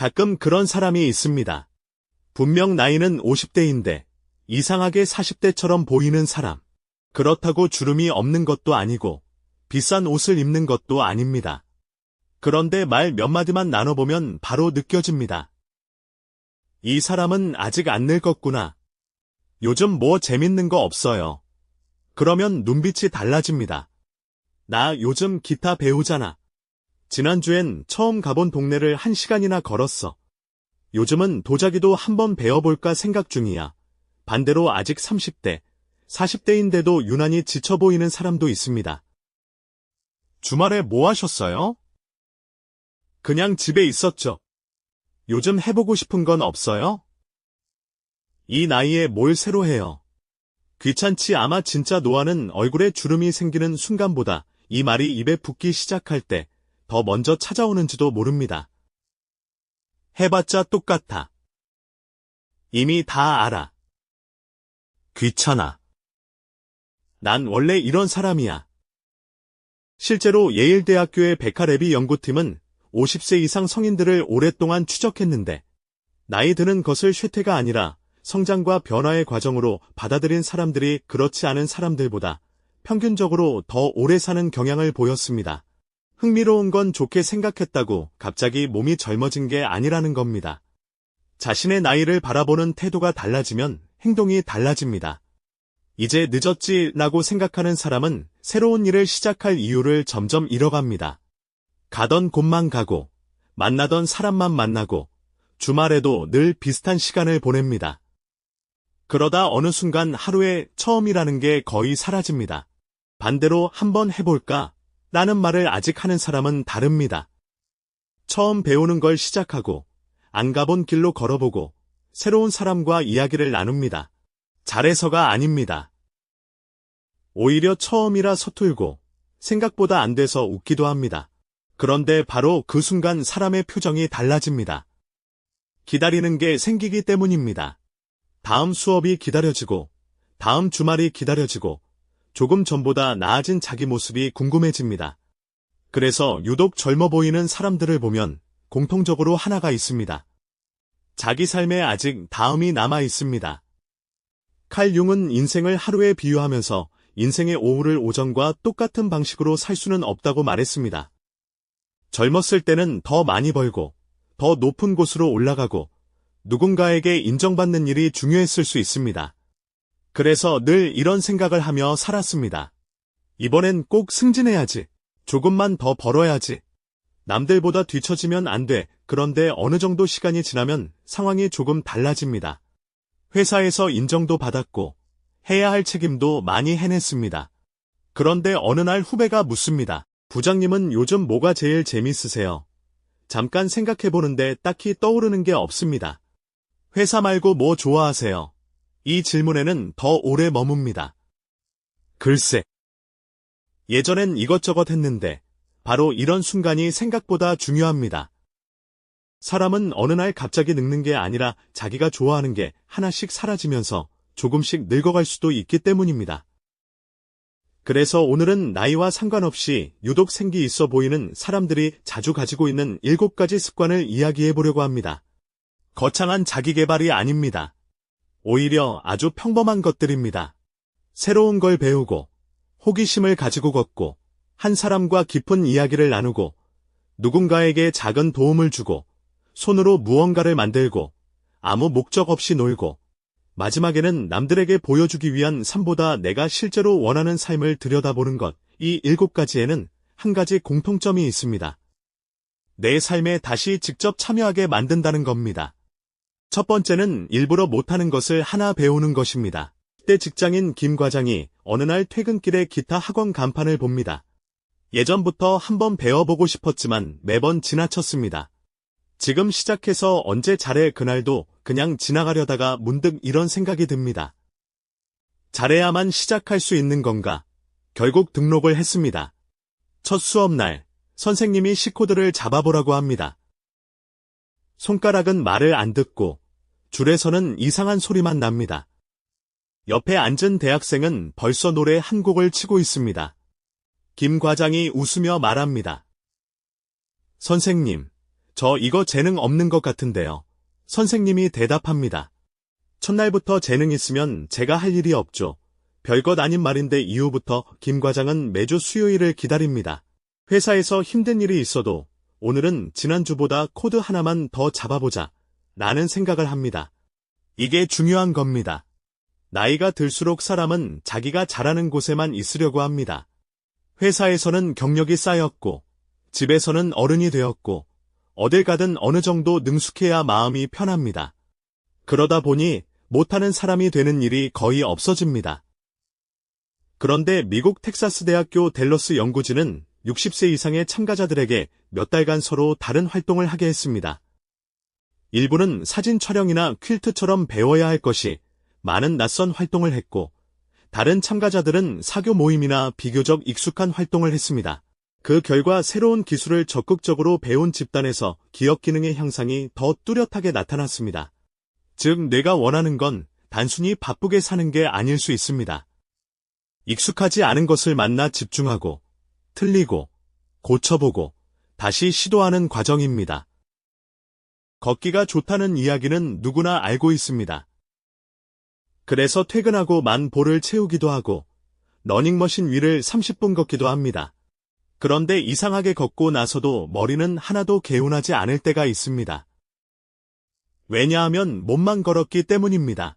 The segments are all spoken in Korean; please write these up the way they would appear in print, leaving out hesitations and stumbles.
가끔 그런 사람이 있습니다. 분명 나이는 50대인데 이상하게 40대처럼 보이는 사람. 그렇다고 주름이 없는 것도 아니고 비싼 옷을 입는 것도 아닙니다. 그런데 말 몇 마디만 나눠보면 바로 느껴집니다. 이 사람은 아직 안 늙었구나. 요즘 뭐 재밌는 거 없어요. 그러면 눈빛이 달라집니다. 나 요즘 기타 배우잖아. 지난주엔 처음 가본 동네를 1시간이나 걸었어. 요즘은 도자기도 한번 배워볼까 생각 중이야. 반대로 아직 30대, 40대인데도 유난히 지쳐 보이는 사람도 있습니다. 주말에 뭐 하셨어요? 그냥 집에 있었죠. 요즘 해보고 싶은 건 없어요? 이 나이에 뭘 새로 해요? 귀찮지. 아마 진짜 노화는 얼굴에 주름이 생기는 순간보다 이 말이 입에 붙기 시작할 때 더 먼저 찾아오는지도 모릅니다. 해봤자 똑같아. 이미 다 알아. 귀찮아. 난 원래 이런 사람이야. 실제로 예일대학교의 베카레비 연구팀은 50세 이상 성인들을 오랫동안 추적했는데 나이 드는 것을 쇠퇴가 아니라 성장과 변화의 과정으로 받아들인 사람들이 그렇지 않은 사람들보다 평균적으로 더 오래 사는 경향을 보였습니다. 흥미로운 건 좋게 생각했다고 갑자기 몸이 젊어진 게 아니라는 겁니다. 자신의 나이를 바라보는 태도가 달라지면 행동이 달라집니다. 이제 늦었지라고 생각하는 사람은 새로운 일을 시작할 이유를 점점 잃어갑니다. 가던 곳만 가고 만나던 사람만 만나고 주말에도 늘 비슷한 시간을 보냅니다. 그러다 어느 순간 하루에 처음이라는 게 거의 사라집니다. 반대로 한번 해볼까? 라는 말을 아직 하는 사람은 다릅니다. 처음 배우는 걸 시작하고 안 가본 길로 걸어보고 새로운 사람과 이야기를 나눕니다. 잘해서가 아닙니다. 오히려 처음이라 서툴고 생각보다 안 돼서 웃기도 합니다. 그런데 바로 그 순간 사람의 표정이 달라집니다. 기다리는 게 생기기 때문입니다. 다음 수업이 기다려지고 다음 주말이 기다려지고 조금 전보다 나아진 자기 모습이 궁금해집니다. 그래서 유독 젊어 보이는 사람들을 보면 공통적으로 하나가 있습니다. 자기 삶에 아직 다음이 남아 있습니다. 칼 융은 인생을 하루에 비유하면서 인생의 오후를 오전과 똑같은 방식으로 살 수는 없다고 말했습니다. 젊었을 때는 더 많이 벌고 더 높은 곳으로 올라가고 누군가에게 인정받는 일이 중요했을 수 있습니다. 그래서 늘 이런 생각을 하며 살았습니다. 이번엔 꼭 승진해야지. 조금만 더 벌어야지. 남들보다 뒤처지면 안 돼. 그런데 어느 정도 시간이 지나면 상황이 조금 달라집니다. 회사에서 인정도 받았고 해야 할 책임도 많이 해냈습니다. 그런데 어느 날 후배가 묻습니다. 부장님은 요즘 뭐가 제일 재밌으세요? 잠깐 생각해보는데 딱히 떠오르는 게 없습니다. 회사 말고 뭐 좋아하세요? 이 질문에는 더 오래 머뭅니다. 글쎄. 예전엔 이것저것 했는데 바로 이런 순간이 생각보다 중요합니다. 사람은 어느 날 갑자기 늙는 게 아니라 자기가 좋아하는 게 하나씩 사라지면서 조금씩 늙어갈 수도 있기 때문입니다. 그래서 오늘은 나이와 상관없이 유독 생기 있어 보이는 사람들이 자주 가지고 있는 7가지 습관을 이야기해 보려고 합니다. 거창한 자기계발이 아닙니다. 오히려 아주 평범한 것들입니다. 새로운 걸 배우고 호기심을 가지고 걷고 한 사람과 깊은 이야기를 나누고 누군가에게 작은 도움을 주고 손으로 무언가를 만들고 아무 목적 없이 놀고 마지막에는 남들에게 보여주기 위한 삶보다 내가 실제로 원하는 삶을 들여다보는 것. 이 7가지에는 한 가지 공통점이 있습니다. 내 삶에 다시 직접 참여하게 만든다는 겁니다. 첫 번째는 일부러 못하는 것을 하나 배우는 것입니다. 그때 직장인 김 과장이 어느 날 퇴근길에 기타 학원 간판을 봅니다. 예전부터 한번 배워보고 싶었지만 매번 지나쳤습니다. 지금 시작해서 언제 잘해 그날도 그냥 지나가려다가 문득 이런 생각이 듭니다. 잘해야만 시작할 수 있는 건가? 결국 등록을 했습니다. 첫 수업날 선생님이 식코드를 잡아보라고 합니다. 손가락은 말을 안 듣고 줄에서는 이상한 소리만 납니다. 옆에 앉은 대학생은 벌써 노래 한 곡을 치고 있습니다. 김 과장이 웃으며 말합니다. 선생님, 저 이거 재능 없는 것 같은데요. 선생님이 대답합니다. 첫날부터 재능 있으면 제가 할 일이 없죠. 별것 아닌 말인데 이후부터 김 과장은 매주 수요일을 기다립니다. 회사에서 힘든 일이 있어도 오늘은 지난주보다 코드 하나만 더 잡아보자 라는 생각을 합니다. 이게 중요한 겁니다. 나이가 들수록 사람은 자기가 잘하는 곳에만 있으려고 합니다. 회사에서는 경력이 쌓였고 집에서는 어른이 되었고 어딜 가든 어느 정도 능숙해야 마음이 편합니다. 그러다 보니 못하는 사람이 되는 일이 거의 없어집니다. 그런데 미국 텍사스 대학교 댈러스 연구진은 60세 이상의 참가자들에게 몇 달간 서로 다른 활동을 하게 했습니다. 일부는 사진 촬영이나 퀼트처럼 배워야 할 것이 많은 낯선 활동을 했고, 다른 참가자들은 사교 모임이나 비교적 익숙한 활동을 했습니다. 그 결과 새로운 기술을 적극적으로 배운 집단에서 기억 기능의 향상이 더 뚜렷하게 나타났습니다. 즉, 뇌가 원하는 건 단순히 바쁘게 사는 게 아닐 수 있습니다. 익숙하지 않은 것을 만나 집중하고, 틀리고, 고쳐보고, 다시 시도하는 과정입니다. 걷기가 좋다는 이야기는 누구나 알고 있습니다. 그래서 퇴근하고 만 보를 채우기도 하고, 러닝머신 위를 30분 걷기도 합니다. 그런데 이상하게 걷고 나서도 머리는 하나도 개운하지 않을 때가 있습니다. 왜냐하면 몸만 걸었기 때문입니다.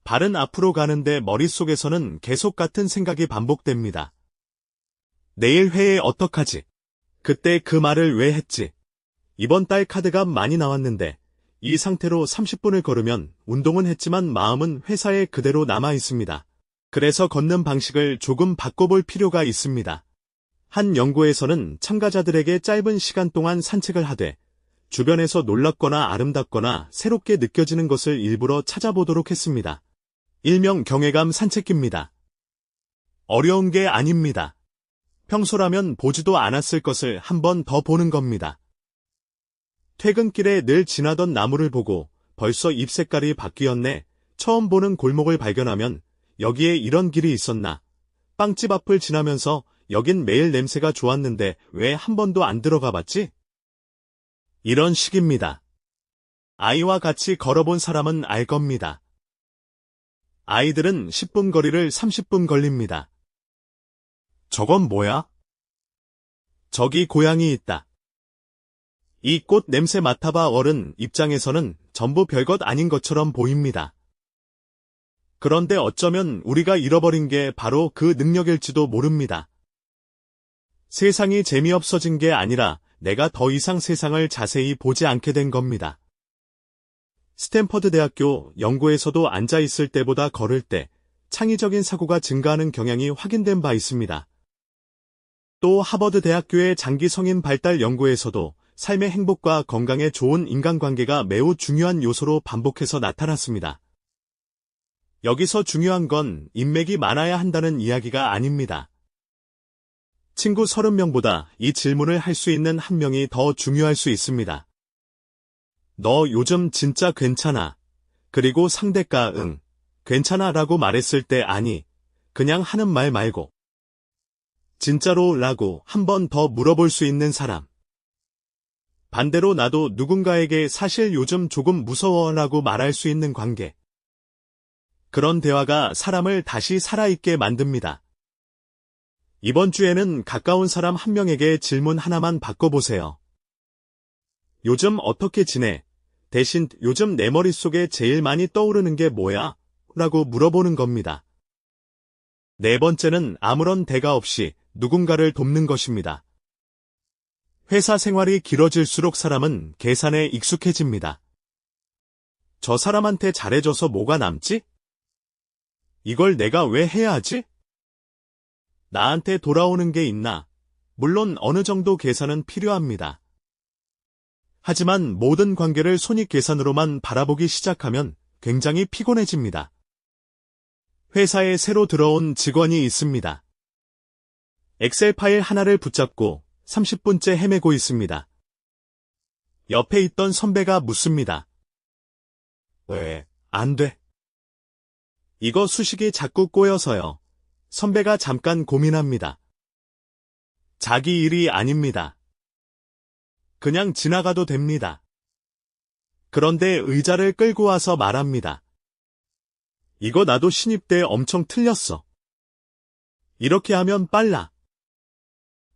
발은 앞으로 가는데 머릿속에서는 계속 같은 생각이 반복됩니다. 내일 회의 어떡하지? 그때 그 말을 왜 했지? 이번 달 카드가 많이 나왔는데 이 상태로 30분을 걸으면 운동은 했지만 마음은 회사에 그대로 남아 있습니다. 그래서 걷는 방식을 조금 바꿔볼 필요가 있습니다. 한 연구에서는 참가자들에게 짧은 시간 동안 산책을 하되 주변에서 놀랍거나 아름답거나 새롭게 느껴지는 것을 일부러 찾아보도록 했습니다. 일명 경외감 산책기입니다. 어려운 게 아닙니다. 평소라면 보지도 않았을 것을 한 번 더 보는 겁니다. 퇴근길에 늘 지나던 나무를 보고 벌써 잎 색깔이 바뀌었네. 처음 보는 골목을 발견하면 여기에 이런 길이 있었나. 빵집 앞을 지나면서 여긴 매일 냄새가 좋았는데 왜 한 번도 안 들어가 봤지? 이런 식입니다. 아이와 같이 걸어본 사람은 알 겁니다. 아이들은 10분 거리를 30분 걸립니다. 저건 뭐야? 저기 고양이 있다. 이 꽃 냄새 맡아봐. 어른 입장에서는 전부 별것 아닌 것처럼 보입니다. 그런데 어쩌면 우리가 잃어버린 게 바로 그 능력일지도 모릅니다. 세상이 재미없어진 게 아니라 내가 더 이상 세상을 자세히 보지 않게 된 겁니다. 스탠퍼드 대학교 연구에서도 앉아있을 때보다 걸을 때 창의적인 사고가 증가하는 경향이 확인된 바 있습니다. 또 하버드 대학교의 장기 성인 발달 연구에서도 삶의 행복과 건강에 좋은 인간관계가 매우 중요한 요소로 반복해서 나타났습니다. 여기서 중요한 건 인맥이 많아야 한다는 이야기가 아닙니다. 친구 30명보다 이 질문을 할 수 있는 한 명이 더 중요할 수 있습니다. 너 요즘 진짜 괜찮아. 그리고 상대가 응, 괜찮아 라고 말했을 때 아니, 그냥 하는 말 말고 진짜로 라고 한 번 더 물어볼 수 있는 사람. 반대로 나도 누군가에게 사실 요즘 조금 무서워 라고 말할 수 있는 관계. 그런 대화가 사람을 다시 살아있게 만듭니다. 이번 주에는 가까운 사람 한 명에게 질문 하나만 바꿔보세요. 요즘 어떻게 지내? 대신 요즘 내 머릿속에 제일 많이 떠오르는 게 뭐야? 라고 물어보는 겁니다. 네 번째는 아무런 대가 없이 누군가를 돕는 것입니다. 회사 생활이 길어질수록 사람은 계산에 익숙해집니다. 저 사람한테 잘해줘서 뭐가 남지? 이걸 내가 왜 해야 하지? 나한테 돌아오는 게 있나? 물론 어느 정도 계산은 필요합니다. 하지만 모든 관계를 손익계산으로만 바라보기 시작하면 굉장히 피곤해집니다. 회사에 새로 들어온 직원이 있습니다. 엑셀 파일 하나를 붙잡고 30분째 헤매고 있습니다. 옆에 있던 선배가 묻습니다. 왜, 안 돼? 이거 수식이 자꾸 꼬여서요. 선배가 잠깐 고민합니다. 자기 일이 아닙니다. 그냥 지나가도 됩니다. 그런데 의자를 끌고 와서 말합니다. 이거 나도 신입 때 엄청 틀렸어. 이렇게 하면 빨라.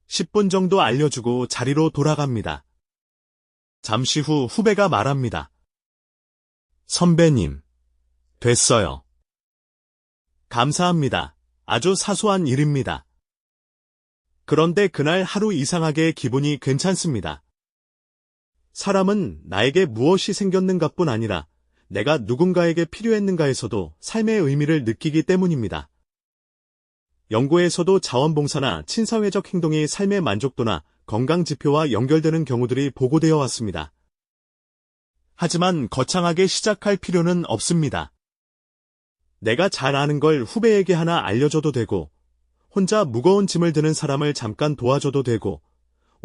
10분 정도 알려주고 자리로 돌아갑니다. 잠시 후 후배가 말합니다. 선배님, 됐어요. 감사합니다. 아주 사소한 일입니다. 그런데 그날 하루 이상하게 기분이 괜찮습니다. 사람은 나에게 무엇이 생겼는가뿐 아니라 내가 누군가에게 필요했는가에서도 삶의 의미를 느끼기 때문입니다. 연구에서도 자원봉사나 친사회적 행동이 삶의 만족도나 건강 지표와 연결되는 경우들이 보고되어 왔습니다. 하지만 거창하게 시작할 필요는 없습니다. 내가 잘 아는 걸 후배에게 하나 알려줘도 되고, 혼자 무거운 짐을 드는 사람을 잠깐 도와줘도 되고,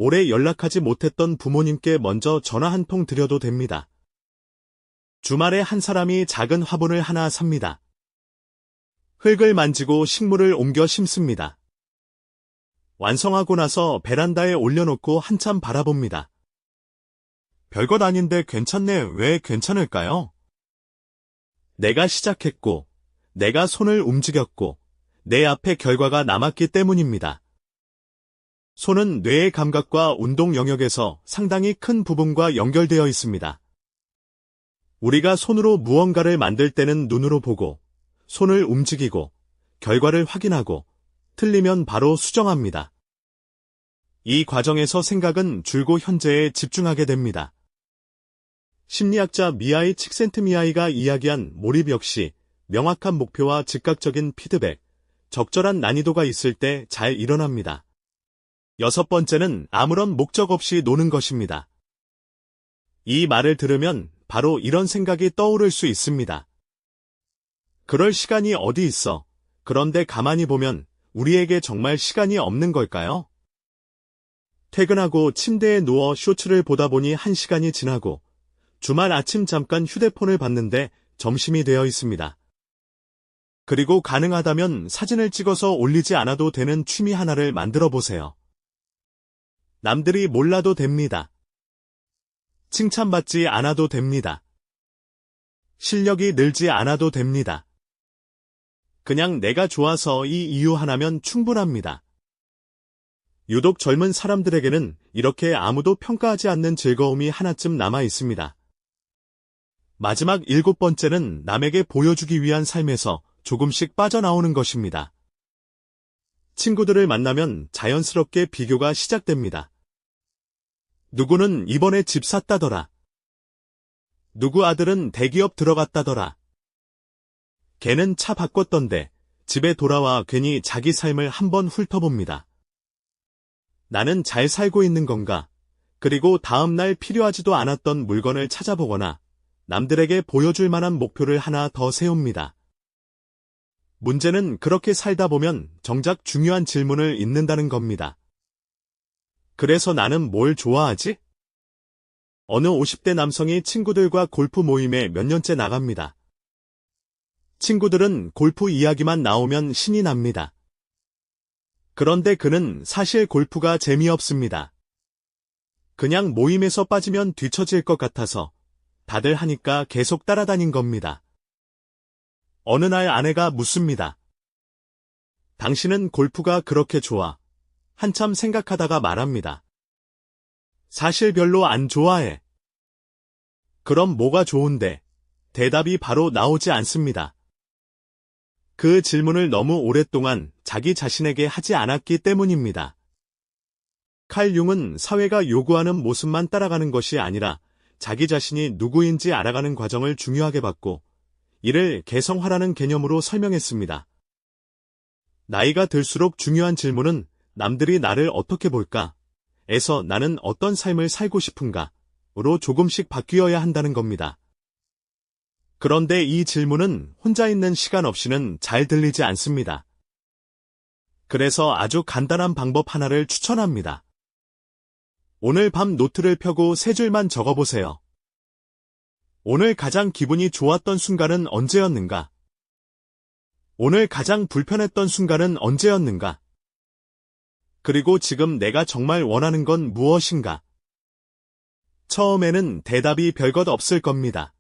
오래 연락하지 못했던 부모님께 먼저 전화 한 통 드려도 됩니다. 주말에 한 사람이 작은 화분을 하나 삽니다. 흙을 만지고 식물을 옮겨 심습니다. 완성하고 나서 베란다에 올려놓고 한참 바라봅니다. 별것 아닌데 괜찮네. 왜 괜찮을까요? 내가 시작했고, 내가 손을 움직였고, 내 앞에 결과가 남았기 때문입니다. 손은 뇌의 감각과 운동 영역에서 상당히 큰 부분과 연결되어 있습니다. 우리가 손으로 무언가를 만들 때는 눈으로 보고, 손을 움직이고, 결과를 확인하고, 틀리면 바로 수정합니다. 이 과정에서 생각은 줄고 현재에 집중하게 됩니다. 심리학자 미하이 칙센트미하이가 이야기한 몰입 역시 명확한 목표와 즉각적인 피드백, 적절한 난이도가 있을 때 잘 일어납니다. 6번째는 아무런 목적 없이 노는 것입니다. 이 말을 들으면 바로 이런 생각이 떠오를 수 있습니다. 그럴 시간이 어디 있어? 그런데 가만히 보면 우리에게 정말 시간이 없는 걸까요? 퇴근하고 침대에 누워 쇼츠를 보다 보니 1시간이 지나고 주말 아침 잠깐 휴대폰을 봤는데 점심이 되어 있습니다. 그리고 가능하다면 사진을 찍어서 올리지 않아도 되는 취미 하나를 만들어 보세요. 남들이 몰라도 됩니다. 칭찬받지 않아도 됩니다. 실력이 늘지 않아도 됩니다. 그냥 내가 좋아서 이 이유 하나면 충분합니다. 유독 젊은 사람들에게는 이렇게 아무도 평가하지 않는 즐거움이 하나쯤 남아 있습니다. 마지막 7번째는 남에게 보여주기 위한 삶에서 조금씩 빠져나오는 것입니다. 친구들을 만나면 자연스럽게 비교가 시작됩니다. 누구는 이번에 집 샀다더라. 누구 아들은 대기업 들어갔다더라. 걔는 차 바꿨던데 집에 돌아와 괜히 자기 삶을 한번 훑어봅니다. 나는 잘 살고 있는 건가? 그리고 다음날 필요하지도 않았던 물건을 찾아보거나 남들에게 보여줄 만한 목표를 하나 더 세웁니다. 문제는 그렇게 살다 보면 정작 중요한 질문을 잊는다는 겁니다. 그래서 나는 뭘 좋아하지? 어느 50대 남성이 친구들과 골프 모임에 몇 년째 나갑니다. 친구들은 골프 이야기만 나오면 신이 납니다. 그런데 그는 사실 골프가 재미없습니다. 그냥 모임에서 빠지면 뒤처질 것 같아서 다들 하니까 계속 따라다닌 겁니다. 어느 날 아내가 묻습니다. 당신은 골프가 그렇게 좋아? 한참 생각하다가 말합니다. 사실 별로 안 좋아해. 그럼 뭐가 좋은데? 대답이 바로 나오지 않습니다. 그 질문을 너무 오랫동안 자기 자신에게 하지 않았기 때문입니다. 칼 융은 사회가 요구하는 모습만 따라가는 것이 아니라 자기 자신이 누구인지 알아가는 과정을 중요하게 봤고, 이를 개성화라는 개념으로 설명했습니다. 나이가 들수록 중요한 질문은 남들이 나를 어떻게 볼까? 에서 나는 어떤 삶을 살고 싶은가? 으로 조금씩 바뀌어야 한다는 겁니다. 그런데 이 질문은 혼자 있는 시간 없이는 잘 들리지 않습니다. 그래서 아주 간단한 방법 하나를 추천합니다. 오늘 밤 노트를 펴고 3줄만 적어보세요. 오늘 가장 기분이 좋았던 순간은 언제였는가? 오늘 가장 불편했던 순간은 언제였는가? 그리고 지금 내가 정말 원하는 건 무엇인가? 처음에는 대답이 별것 없을 겁니다.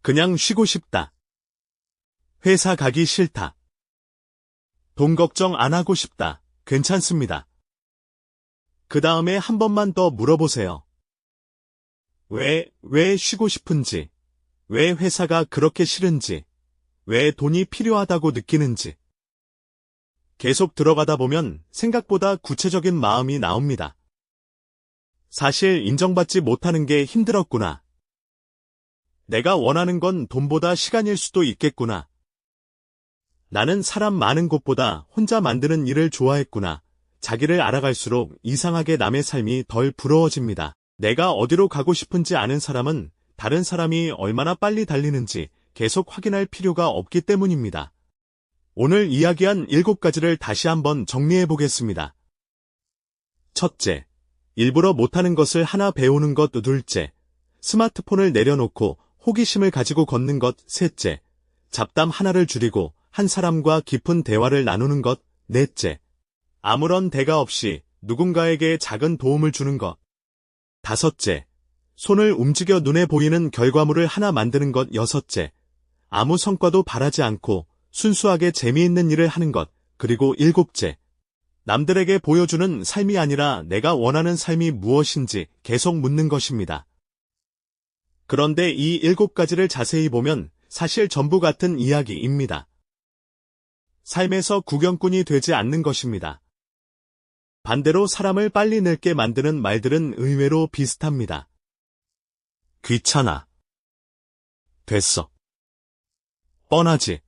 그냥 쉬고 싶다. 회사 가기 싫다. 돈 걱정 안 하고 싶다. 괜찮습니다. 그 다음에 한 번만 더 물어보세요. 왜 쉬고 싶은지, 왜 회사가 그렇게 싫은지, 왜 돈이 필요하다고 느끼는지. 계속 들어가다 보면 생각보다 구체적인 마음이 나옵니다. 사실 인정받지 못하는 게 힘들었구나. 내가 원하는 건 돈보다 시간일 수도 있겠구나. 나는 사람 많은 곳보다 혼자 만드는 일을 좋아했구나. 자기를 알아갈수록 이상하게 남의 삶이 덜 부러워집니다. 내가 어디로 가고 싶은지 아는 사람은 다른 사람이 얼마나 빨리 달리는지 계속 확인할 필요가 없기 때문입니다. 오늘 이야기한 7가지를 다시 한번 정리해 보겠습니다. 첫째, 일부러 못하는 것을 하나 배우는 것. 둘째, 스마트폰을 내려놓고 호기심을 가지고 걷는 것. 셋째, 잡담 하나를 줄이고 한 사람과 깊은 대화를 나누는 것. 넷째, 아무런 대가 없이 누군가에게 작은 도움을 주는 것. 다섯째, 손을 움직여 눈에 보이는 결과물을 하나 만드는 것. 여섯째, 아무 성과도 바라지 않고 순수하게 재미있는 일을 하는 것. 그리고 일곱째, 남들에게 보여주는 삶이 아니라 내가 원하는 삶이 무엇인지 계속 묻는 것입니다. 그런데 이 7가지를 자세히 보면 사실 전부 같은 이야기입니다. 삶에서 구경꾼이 되지 않는 것입니다. 반대로 사람을 빨리 늙게 만드는 말들은 의외로 비슷합니다. 귀찮아. 됐어. 뻔하지.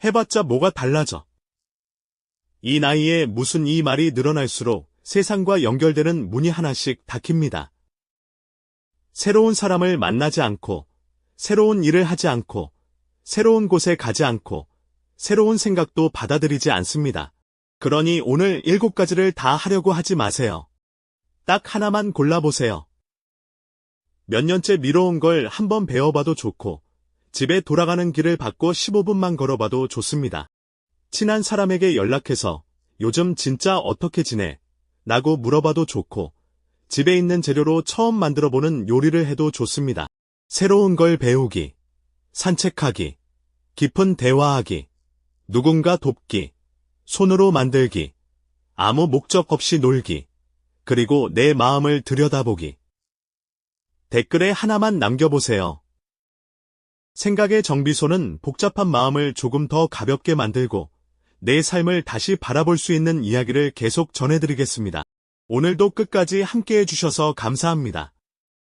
해봤자 뭐가 달라져. 이 나이에 무슨 이 말이 늘어날수록 세상과 연결되는 문이 하나씩 닫힙니다. 새로운 사람을 만나지 않고, 새로운 일을 하지 않고, 새로운 곳에 가지 않고, 새로운 생각도 받아들이지 않습니다. 그러니 오늘 7가지를 다 하려고 하지 마세요. 딱 하나만 골라보세요. 몇 년째 미뤄온 걸 한번 배워봐도 좋고, 집에 돌아가는 길을 받고 15분만 걸어봐도 좋습니다. 친한 사람에게 연락해서 요즘 진짜 어떻게 지내? 라고 물어봐도 좋고, 집에 있는 재료로 처음 만들어보는 요리를 해도 좋습니다. 새로운 걸 배우기, 산책하기, 깊은 대화하기, 누군가 돕기, 손으로 만들기, 아무 목적 없이 놀기, 그리고 내 마음을 들여다보기. 댓글에 하나만 남겨보세요. 생각의 정비소는 복잡한 마음을 조금 더 가볍게 만들고 내 삶을 다시 바라볼 수 있는 이야기를 계속 전해드리겠습니다. 오늘도 끝까지 함께해 주셔서 감사합니다.